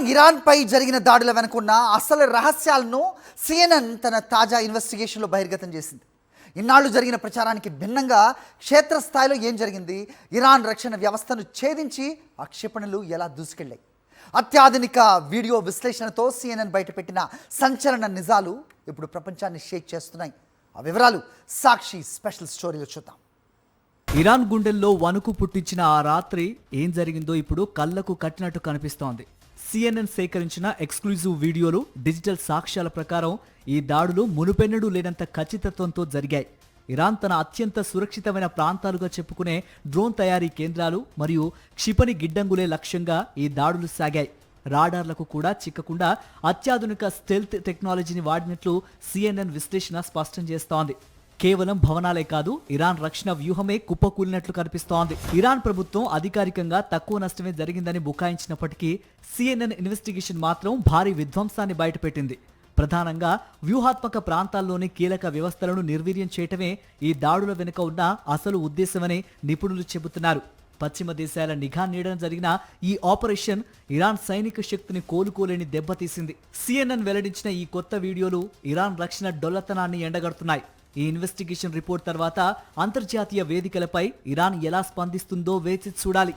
ఇరాన్పై జరిగిన దాడుల వెనుకున్న అసలు రహస్యాలను సిఎన్ఎన్ తన తాజా ఇన్వెస్టిగేషన్లో బహిర్గతం చేసింది. ఇన్నాళ్లు జరిగిన ప్రచారానికి భిన్నంగా క్షేత్రస్థాయిలో ఏం జరిగింది, ఇరాన్ రక్షణ వ్యవస్థను ఛేదించి ఆ క్షిపణులు ఎలా దూసుకెళ్లాయి, అత్యాధునిక వీడియో విశ్లేషణతో సిఎన్ఎన్ బయటపెట్టిన సంచలన నిజాలు ఇప్పుడు ప్రపంచాన్ని షేక్ చేస్తున్నాయి. ఆ వివరాలు సాక్షి స్పెషల్ స్టోరీలో చూద్దాం. ఇరాన్ గుండెల్లో వణుకు పుట్టించిన ఆ రాత్రి ఏం జరిగిందో ఇప్పుడు కళ్లకు కట్టినట్టు కనిపిస్తోంది. సిఎన్ఎన్ సేకరించిన ఎక్స్క్లూజివ్ వీడియోలు, డిజిటల్ సాక్ష్యాల ప్రకారం ఈ దాడులు మునుపెన్నడూ లేనంత ఖచ్చితత్వంతో జరిగాయి. ఇరాన్ తన అత్యంత సురక్షితమైన ప్రాంతాలుగా చెప్పుకునే డ్రోన్ తయారీ కేంద్రాలు మరియు క్షిపణి గిడ్డంగులే లక్ష్యంగా ఈ దాడులు సాగాయి. రాడార్లకు కూడా చిక్కకుండా అత్యాధునిక స్టెల్త్ టెక్నాలజీని వాడినట్లు సిఎన్ఎన్ విశ్లేషణ స్పష్టం చేస్తోంది. కేవలం భవనాలే కాదు, ఇరాన్ రక్షణ వ్యూహమే కుప్పకూలినట్లు కనిపిస్తోంది. ఇరాన్ ప్రభుత్వం అధికారికంగా తక్కువ నష్టమే జరిగిందని బుకాయించినప్పటికీ సిఎన్ఎన్ ఇన్వెస్టిగేషన్ మాత్రం భారీ విధ్వంసాన్ని బయటపెట్టింది. ప్రధానంగా వ్యూహాత్మక ప్రాంతాల్లోని కీలక వ్యవస్థలను నిర్వీర్యం చేయటమే ఈ దాడుల వెనుక ఉన్న అసలు ఉద్దేశమని నిపుణులు చెబుతున్నారు. పశ్చిమ దేశాల నిఘా నీడన జరిగిన ఈ ఆపరేషన్ ఇరాన్ సైనిక శక్తిని కోలుకోలేని దెబ్బతీసింది. సిఎన్ఎన్ వెల్లడించిన ఈ కొత్త వీడియోలు ఇరాన్ రక్షణ డొల్లతనాన్ని ఎండగడుతున్నాయి. ఈ ఇన్వెస్టిగేషన్ రిపోర్ట్ తర్వాత అంతర్జాతీయ వేదికలపై ఇరాన్ ఎలా స్పందిస్తుందో వేచి చూడాలి.